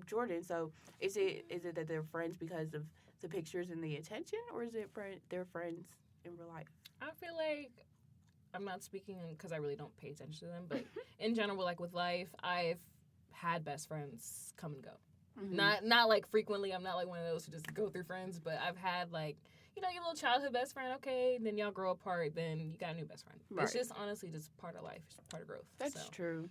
Jordan. So is it that they're friends because of the pictures and the attention, or is it they're friends in real life? I feel like I'm not speaking because I really don't pay attention to them, but in general, like with life, I've had best friends come and go. Mm-hmm. Not like frequently. I'm not like one of those who just go through friends, but I've had like, you know, your little childhood best friend, okay, then y'all grow apart, then you got a new best friend. Right. It's just honestly just part of life, it's part of growth. That's true.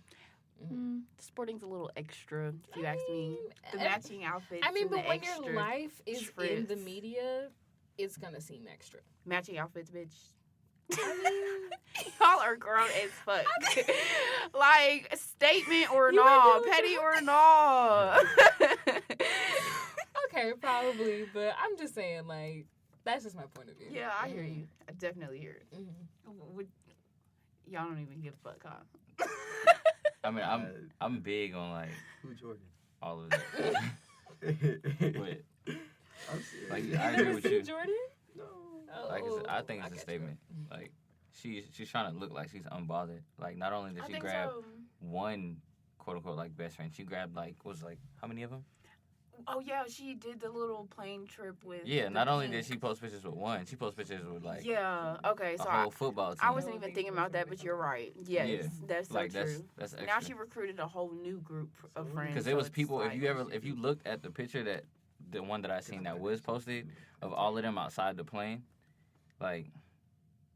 Mm-hmm. Sporting's a little extra, if you ask me. The matching outfits. I mean, and but the when extra your life is trips. in the media, it's gonna seem extra. Matching outfits, bitch. Y'all are grown as fuck. Like, statement or no, petty or no. Okay, probably, but I'm just saying, like, that's just my point of view. Yeah, I hear you. I definitely hear it. Mm-hmm. Y'all don't even give a fuck, huh? I mean, I'm big on like Who Jordan? all of that, but I'm serious. like I agree with you. Jordan? No. Like I think it's a statement. Like she's trying to look like she's unbothered. Like not only did she grab one quote unquote like best friend, she grabbed like how many of them? Oh yeah, she did the little plane trip with. Yeah, not only did she post pictures with one, she posted pictures with like okay, a so whole football team. I wasn't even thinking about that, but you're right. Yes, Yeah. that's so like true. that's extra. Now she recruited a whole new group of friends. Because there was people. If you looked at the picture that the one that I seen that was posted of all of them outside the plane, like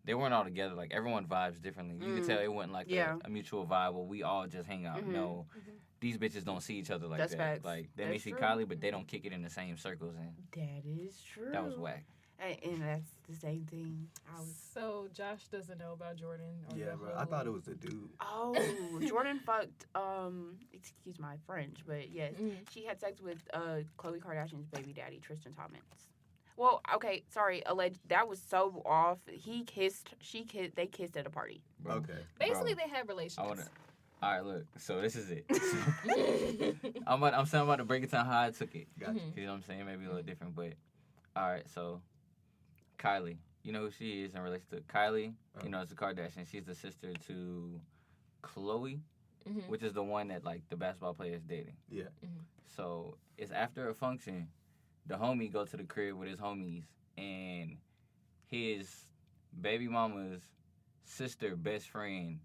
they weren't all together. Like everyone vibes differently. You could tell it wasn't like a mutual vibe where we all just hang out. No, these bitches don't see each other like That's that. facts. Like they may That's see true. Kylie, but they don't kick it in the same circles. And That is true. that was whack. And that's the same thing. So Josh doesn't know about Jordan. Or Yeah, the bro. I whole- thought it was the dude. Oh, Jordan fucked. Excuse my French, but yes, she had sex with Khloe Kardashian's baby daddy, Tristan Thomas. Well, okay, sorry, alleged. That was so off. They kissed at a party. Bro. Okay. Basically, Bro, they had relations. all right, look. So this is it. I'm about to break it down how I took it. Gotcha. You know what I'm saying? Maybe a little different, but all right. So Kylie, you know who she is in relation to Kylie. You know, it's a Kardashian. She's the sister to Khloe, which is the one that like the basketball player is dating. Yeah. So it's after a function, the homie go to the crib with his homies, and his baby mama's sister best friend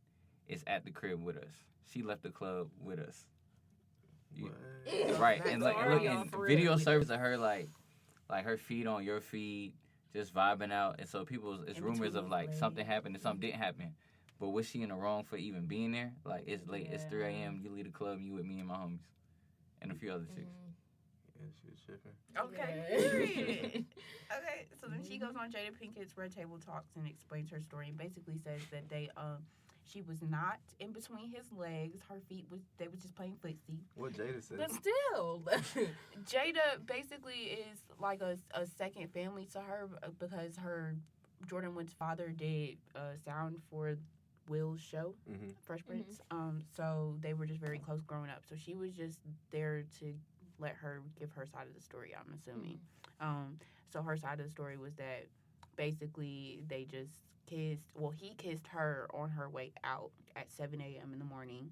is at the crib with us. She left the club with us. What? Right, That's and like already look, off and real. video service of her like her feet on your feet, just vibing out. And so it's In rumors between of like the something legs. happened and something didn't happen. But was she in the wrong for even being there? Like, it's late. It's 3 a.m. You leave the club. You with me and my homies. And a few other chicks. Yeah, she was tripping. Okay, Yeah. period. Okay, so then she goes on Jada Pinkett's Red Table Talks and explains her story and basically says that she was not in between his legs. Her feet they was just playing footsie. What Jada said. But still. Jada basically is like a second family to her because her Jordan Wood's father did sound for Will's show, Mm-hmm. Fresh Prince. So they were just very close growing up. So she was just there to let her give her side of the story, I'm assuming. So her side of the story was that basically they just kissed. Well, he kissed her on her way out at 7 a.m. in the morning.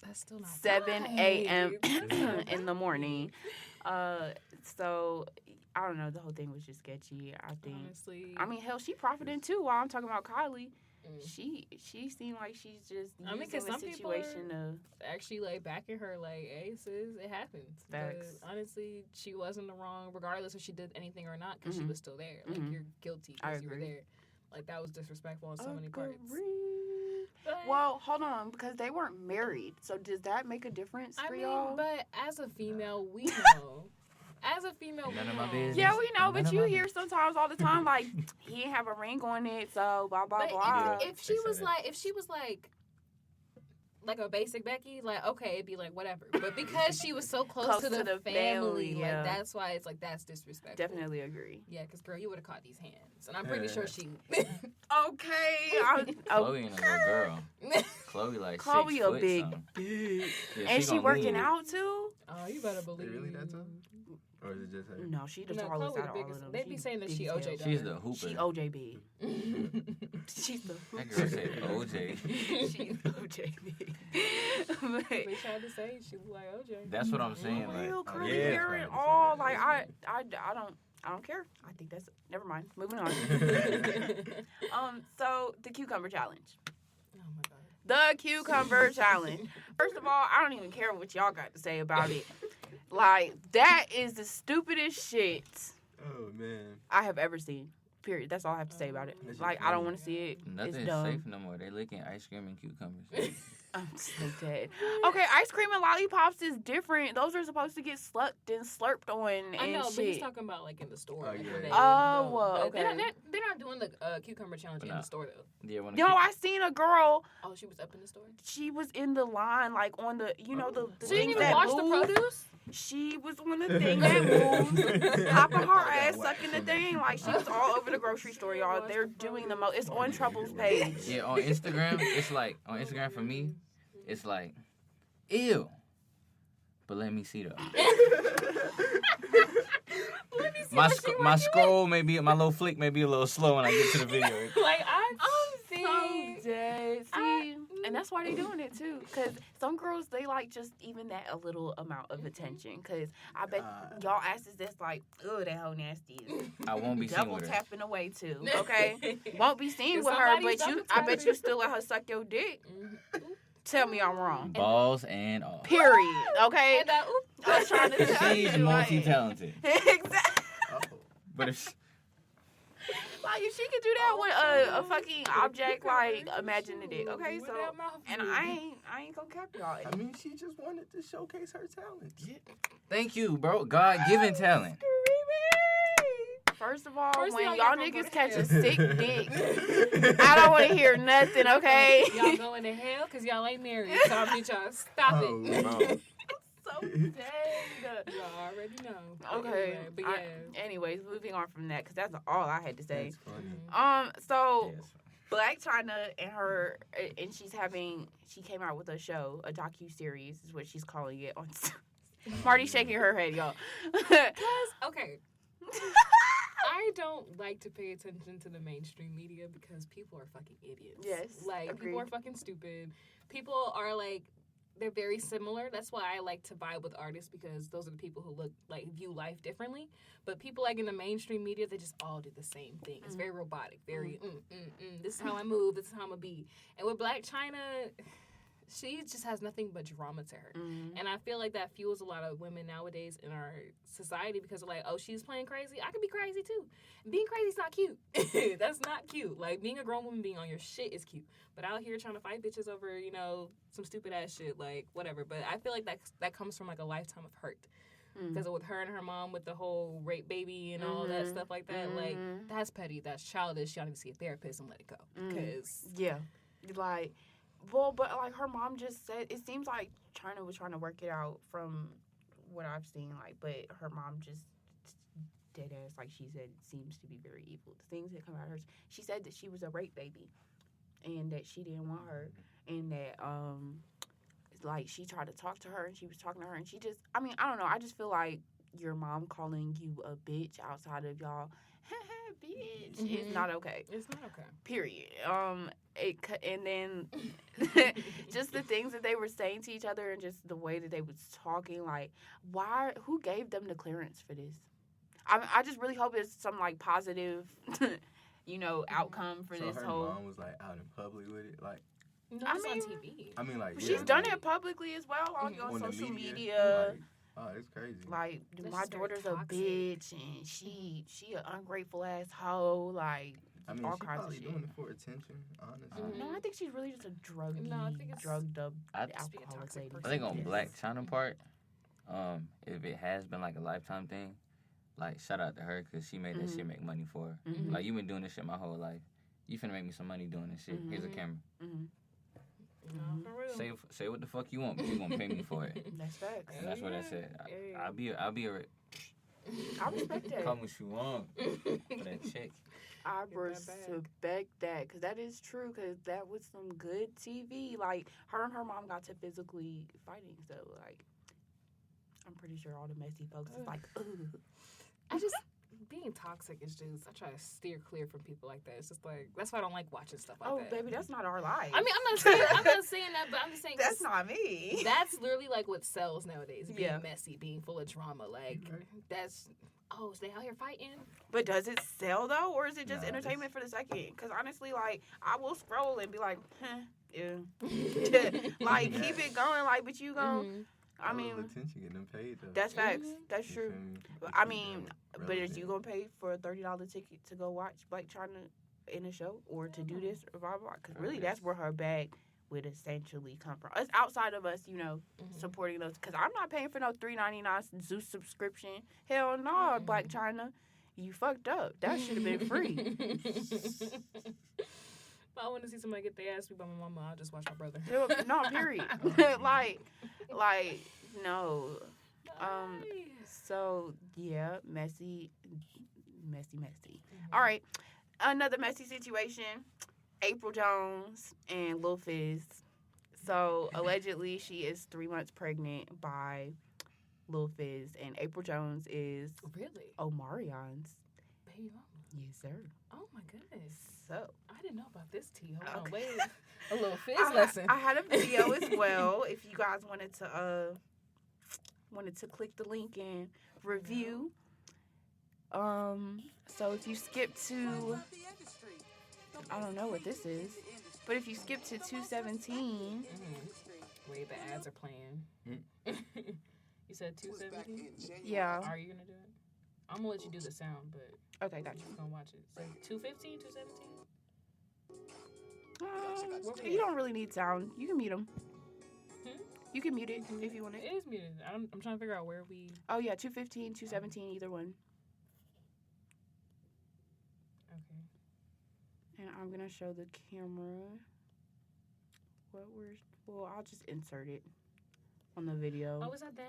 That's still not 7 a.m. right. in the morning. So I don't know. The whole thing was just sketchy. I think. Honestly. I mean, hell, she profiting too. While I'm talking about Kylie, Mm. she seemed like she's just I mean, 'cause using the some people situation of actually like backing her like, hey sis, it happens. Facts. But honestly, she wasn't the wrong regardless if she did anything or not because she Mhm. was still there. Like Mhm. you're guilty I because you were agree. there. Like that was disrespectful on so many parts. Agreed. But, Well, hold on, because they weren't married. So does that make a difference I for mean, y'all? but as a female, we know. As a female, None we of my know. business. Yeah, we know, None but of you my hear business. sometimes all the time like he didn't have a ring on it, so blah blah But blah. if she They was said like, like a basic Becky, like okay, it'd be like whatever. But because she was so close, to the family, yeah. like that's why it's like that's disrespectful. Definitely agree. Yeah, because girl, you would have caught these hands, and I'm pretty sure she. Okay, Chloe ain't a little girl. Chloe like Chloe 6 a foot big something. bitch, Yeah, and she gonna working lean. out too. Oh, you better believe. really that tall? Or is it just her? No, she the No, tallest Chloe out the of all of biggest. them. They be saying that she big as OJ hell. dog. She's the hooper. She OJ big. She's the hooper. That girl said OJ. She's OJ big. But They tried to say she was like OJ. That's what I'm saying. real Like, curly yeah. hair and all. Like I don't care. I think that's never mind. Moving on. So the cucumber challenge. Oh my god. The cucumber challenge. First of all, I don't even care what y'all got to say about it. Like that is the stupidest shit Oh man. I have ever seen. Period. That's all I have to say about it. That's Like just I don't funny. want to see it. It's nothing's dumb. safe no more. They licking ice cream and cucumbers. I'm so dead. Okay, ice cream and lollipops is different. Those are supposed to get slucked and slurped on and I know, but he's shit. talking about like in the store. Oh, like, yeah. where they Oh, go. well, But okay. They're not doing the cucumber challenge in Nah. the store though. Yeah, when No, I seen a girl. Oh, she was up in the store. She was in the line, like on the, the So you things didn't even that wash move. the produce? She was on the thing that moves, popping her ass, Wow. sucking the thing. Like she was all over the grocery store, y'all. They're doing the most. It's on Trouble's page. Yeah, on Instagram, it's like on Instagram for me, it's like, ew. But let me see though. Let me see My what she my working scroll may be my little flick may be a little slow when I get to the video. with. Like I'm So dead. See, and that's why they doing it too. Cause some girls they like just even that a little amount of attention. Cause I bet y'all asses that's like, oh, that hoe nasty. I won't be seen Double with her. tapping away too. Okay, won't be seen If with her, somebody's but you. double I bet tapping. you still let her suck your dick. Tell me I'm wrong. Balls and all. Period. Okay. And oop. I was trying to tell She's you. like- multi-talented. Exactly. Oh. But if Like if she could do that with a fucking object, like imagining it. Okay, With so that mouth and moving. I ain't gonna cap y'all. I mean, she just wanted to showcase her talents. thank you, bro. God-given talent. First of all, First when y'all y'all gonna go niggas to catch a hell. sick dick, I don't want to hear nothing. Okay. Y'all going to hell because y'all ain't married. So I need y'all to stop Oh, it. no. So dead. Y'all already know. Okay. Anyway, but yeah. Anyways, moving on from that, because that's all I had to say. That's funny. So Yes. Black China and she came out with a show, a docu-series is what she's calling it on. Marty's shaking her head, y'all. Okay. I don't like to pay attention to the mainstream media because people are fucking idiots. Yes, Like, agreed. people are fucking stupid. People are like, they're very similar. That's why I like to vibe with artists because those are the people who view life differently. But people like in the mainstream media, they just all do the same thing. It's very robotic, very, this is how I move, this is how I'm going to be. And with Black China, she just has nothing but drama to her. Mhm. And I feel like that fuels a lot of women nowadays in our society because they're like, oh, she's playing crazy. I could be crazy too. Being crazy is not cute. That's not cute. Like, being a grown woman being on your shit is cute. But out here trying to fight bitches over, you know, some stupid ass shit, like, whatever. But I feel like that comes from, like, a lifetime of hurt. Because with her and her mom, with the whole rape baby and all that stuff like that, like, that's petty, that's childish. Y'all need to see a therapist and let it go. Because yeah, like, well, but like her mom just said, it seems like China was trying to work it out from what I've seen, like, but her mom just dead ass, like she said, seems to be very evil. The things that come out of her, she said that she was a rape baby, and that she didn't want her, and that like, she tried to talk to her, and she was talking to her, and she just, I mean, I don't know, I just feel like your mom calling you a bitch outside of y'all, bitch, is not okay. it's not okay. Period. And then just the things that they were saying to each other, and just the way that they was talking, like, who gave them the clearance for this? I just really hope it's some, like, positive, you know, outcome for this her whole. mom was like out in public with it, like. No, I it's mean, on TV. I mean, like, She's done it publicly as well on on the social media. media. Like, oh, it's crazy. Like, That's my just very daughter's a toxic. bitch, and she an ungrateful ass hoe. Like, I mean, all she's kinds of probably shit. doing it for attention, honestly. No, I think she's really just a druggy, No, I think it's drugged up I- Just be a alcoholic toxic lady. person. I think on Yes. Black China part, if it has been like a lifetime thing, like, shout out to her because she made that shit make money for her. Mhm. Like, you've been doing this shit my whole life. You finna make me some money doing this shit. Here's a camera. Mm-hmm. No, for real. Say what the fuck you want, but you gonna pay me for it. That's facts. And that's what I said. Yeah. I'll be a I respect that. call me what you want for that check. I Get that respect that, because that is true, because that was some good TV. Like, her and her mom got to physically fighting, so, like, I'm pretty sure all the messy folks is like, ugh. I just, being toxic is just, I try to steer clear from people like that. It's just like, that's why I don't like watching stuff like Oh, that. baby, that's not our life. I mean, I'm not saying that, but I'm just saying That's not me. that's literally like what sells nowadays. Being Yeah. messy, being full of drama. Like, that's, oh, so they out here fighting? But does it sell, though, or is it just Nah, entertainment for the second? Because honestly, like, I will scroll and be like, yeah. Like, keep it going, like, but you gon', I A little mean, attention getting them paid though. that's facts. That's You true. feel me? But, Keep I them mean, but is you gonna pay for a $30 ticket to go watch Black China in a show, or to do this, or blah blah? Because really, that's where her bag would essentially come from. It's outside of us, you know, supporting those. Because I'm not paying for no $3.99 Zeus subscription. Hell no, Black China, you fucked up. That should have been free. If I want to see somebody get their ass beat by my mama, I'll just watch my brother. No, period. like, no. So yeah, messy. All right, another messy situation. April Jones and Lil Fizz. So allegedly, she is 3 months pregnant by Lil Fizz, and April Jones is Really? Omarion's. Baby mama. Yes, sir. Oh my goodness. So I didn't know about this tea. Hold on, Okay. wait. A little fizz I lesson. I had a video as well. If you guys wanted to click the link and review. So if you skip to, I don't know what this is, but if you skip to 217, Wait, the ads are playing. You said 217? yeah. Are you gonna do it? I'm gonna let you do the sound, but Okay, gotcha. I'm gonna watch it. So 215, 217? You don't really need sound. You can mute them. Hmm? You can mute it if you want It it. is muted. I'm trying to figure out where we. Oh yeah, 215, 217, either one. Okay. And I'm gonna show the camera well, I'll just insert it on the video. Oh, is that them?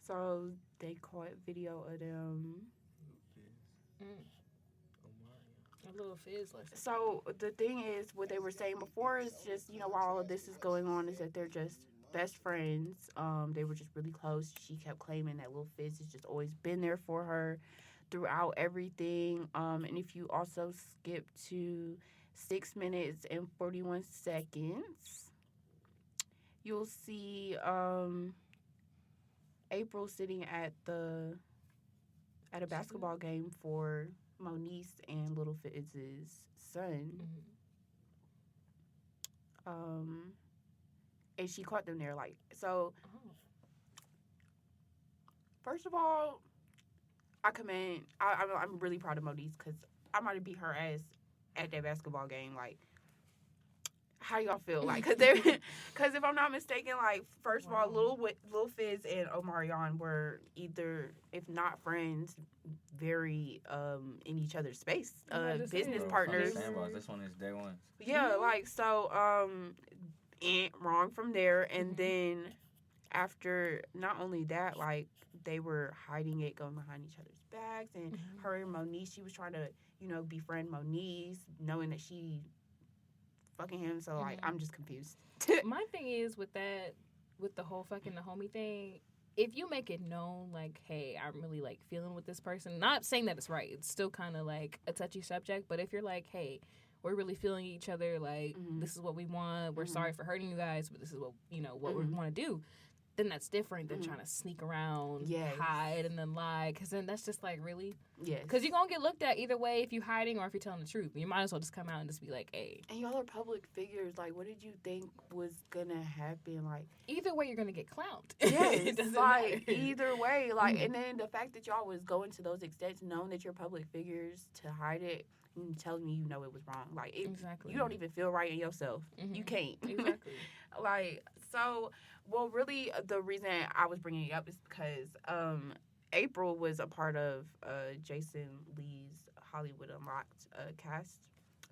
So they caught video of them. A little fizz lesson. So the thing is, what they were saying before is just, you know, while all of this is going on, is that they're just best friends. They were just really close. She kept claiming that Lil Fizz has just always been there for her throughout everything. And if you also skip to 6 minutes and 41 seconds, you'll see April sitting at a basketball game for Moniece and Little Fizz's son. and she caught them there. Like, so Oh. first of all, I commend. I'm really proud of Moniece because I might have beat her ass at that basketball game. Like, how y'all feel? Like, because if I'm not mistaken, like, first of all, Lil Fizz and Omarion were either, if not friends, very in each other's space, business partners. This one is day one. Yeah, like, so wrong from there, and then after, not only that, like, they were hiding it, going behind each other's backs, and her and Moniece, she was trying to, befriend Moniece, knowing that she fucking him, so, like, I'm just confused. My thing is with the whole fucking the homie thing, if you make it known, like, hey, I'm really, like, feeling with this person, not saying that it's right, it's still kind of, like, a touchy subject, but if you're like, hey, we're really feeling each other, like, this is what we want, we're sorry for hurting you guys, but this is what, what we want to do, then that's different than trying to sneak around, hide, and then lie, because then that's just, like, really? Yes. Because you're going to get looked at either way if you're hiding or if you're telling the truth. You might as well just come out and just be like, hey. And y'all are public figures. Like, what did you think was going to happen? Like, either way, you're going to get clowned. Yes, It doesn't like, matter. either way. Like, and then the fact that y'all was going to those extents, knowing that you're public figures, to hide it, and telling me it was wrong. Like, Exactly. You don't even feel right in yourself. You can't. Exactly. Like, so, well, really, the reason I was bringing it up is because April was a part of Jason Lee's Hollywood Unlocked cast,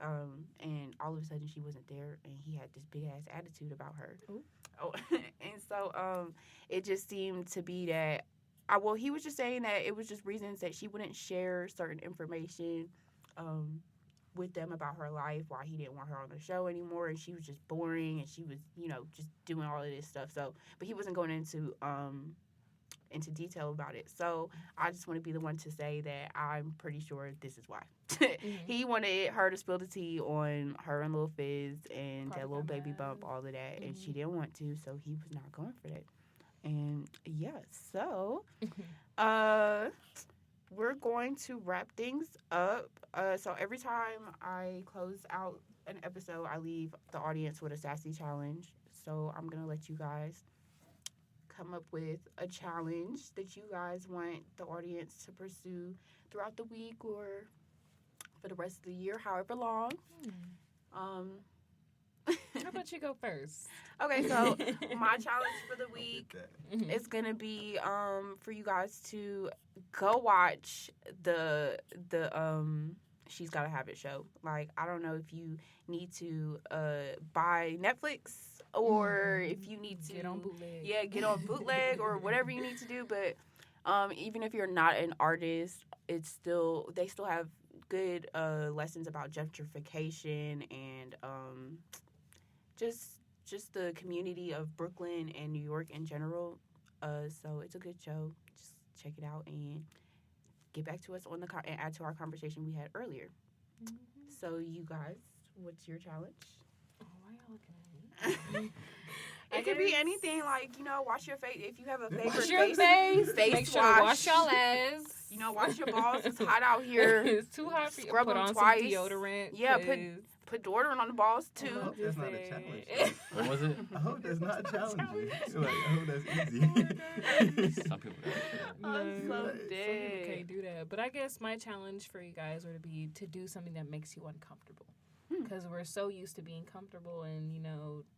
and all of a sudden she wasn't there, and he had this big-ass attitude about her. Ooh. Oh, and so it just seemed to be that, he was just saying that it was just reasons that she wouldn't share certain information with them about her life, why he didn't want her on the show anymore, and she was just boring, and she was, just doing all of this stuff. So, but he wasn't going into detail about it. So I just want to be the one to say that I'm pretty sure this is why. He wanted her to spill the tea on her and Lil Fizz and that little baby bump, all of that, and she didn't want to, so he was not going for that. And yeah, so we're going to wrap things up. So every time I close out an episode, I leave the audience with a sassy challenge. So I'm going to let you guys come up with a challenge that you guys want the audience to pursue throughout the week or for the rest of the year, however long. How about you go first? Okay, so my challenge for the week is gonna be for you guys to go watch the She's Gotta Have It show. Like, I don't know if you need to buy Netflix or if you need to get on bootleg. Yeah, get on bootleg or whatever you need to do. But even if you're not an artist, they still have good lessons about gentrification and just the community of Brooklyn and New York in general. So it's a good show. Just check it out and get back to us on and add to our conversation we had earlier. So you guys, what's your challenge? Oh, why y'all looking at me? It could be anything, like, wash your face. If you have a favorite Wash your face. face Make sure wash. to wash y'all ass. Wash your balls. It's hot out here. It's too hot for you. Scrub Put them on twice. some deodorant. Yeah, put deodorant on the balls, too. I hope that's not a challenge. What was it? I hope that's not challenging. Like, I hope that's easy. Some people. I'm so Some people dead. can't do that. But I guess my challenge for you guys would be to do something that makes you uncomfortable. Because we're so used to being comfortable and,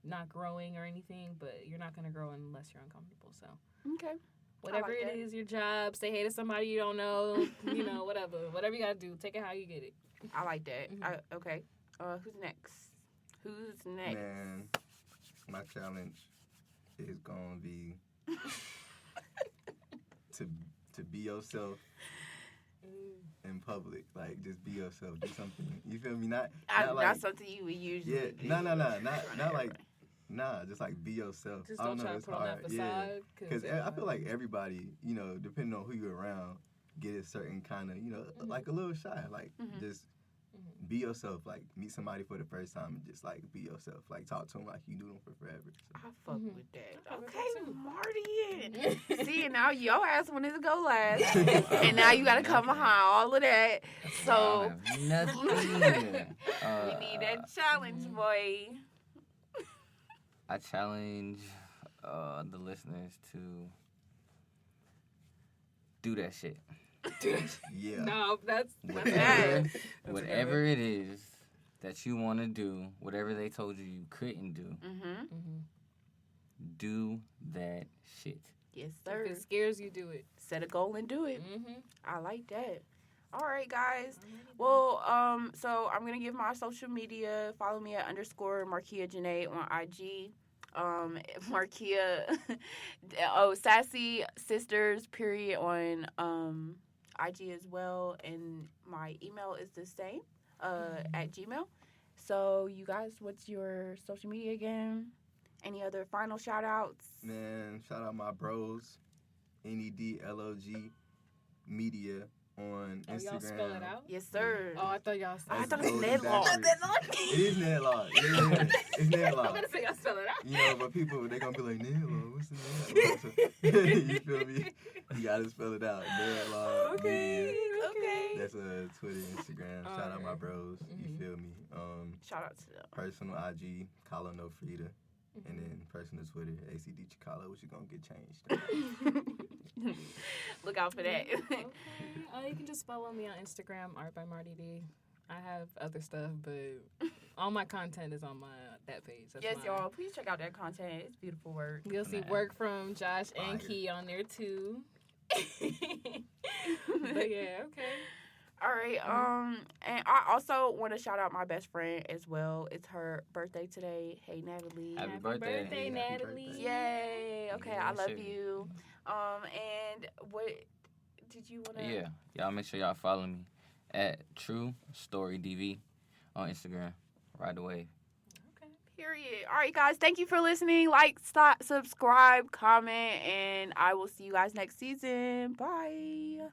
not growing or anything, but you're not going to grow unless you're uncomfortable. So, Okay. whatever like it that. is, your job, say hey to somebody you don't know, whatever. Whatever you got to do, take it how you get it. I like that. Okay. Who's next? Who's next? Man, my challenge is gonna be to be yourself in public. Like, just be yourself. Do something. You feel me? Not like, Not something you would usually do. No. Not like. Nah, just like be yourself. Just I don't don't know, try to it's put on hard. that Yeah. facade. Because I feel like everybody, depending on who you're around, get a certain kind of, like a little shy. Like, just be yourself. Like, meet somebody for the first time and just, like, be yourself. Like, talk to them like you knew them for forever. So. I fuck with that. I fuck with Okay, that too. Marty. See, now your ass wanted to go last. And now you got to come behind all of that. So, Nothing. we need that challenge, boy. I challenge the listeners to do that shit. Yeah. No, that's Whatever, That's a whatever it is that you want to do, whatever they told you you couldn't do, Mm-hmm. do that shit. Yes, If sir. it scares you, do it. Set a goal and do it. Mm-hmm. I like that. All right, guys. Well, so I'm gonna give my social media. Follow me at _Markia Janae on IG. Markia, Sassy Sisters period on IG as well, and my email is the same at Gmail. So you guys, what's your social media again? Any other final shout outs? Man, shout out my bros, NEDLOG Media on Oh, Instagram. y'all spell it out? Yes, sir. Oh, I thought y'all I spelled thought it was Golden Nedlog. Bastards. It is Nedlog. Yeah, it's I'm Nedlog. gonna say y'all spell it out. You know, but people, they gonna be like, Nedlog, what's the Nedlog? So, you feel me? You gotta spell it out. Nedlog Media. Okay. That's Twitter, Instagram. Shout out my Alright. bros. You Mhm. feel me? Shout out to them. Personal IG, Kala No Frida. And then personal Twitter, ACD Chicala, which is gonna get changed. Look out for that. Okay. You can just follow me on Instagram, Art by Marty D. I have other stuff, but all my content is on that page. That's Yes, mine. y'all. Please check out that content. It's beautiful work. You'll see Man. work from Josh and Fire. Key on there too. But yeah, okay. All right. And I also want to shout out my best friend as well. It's her birthday today. Hey, Natalie. Happy birthday. Happy Natalie. birthday. Yay. Okay, Yeah, I love sure. you. And what did you want to? Yeah, y'all make sure y'all follow me at True Story DV on Instagram. Right away. Period. All right, guys. Thank you for listening. Like, stop, subscribe, comment, and I will see you guys next season. Bye.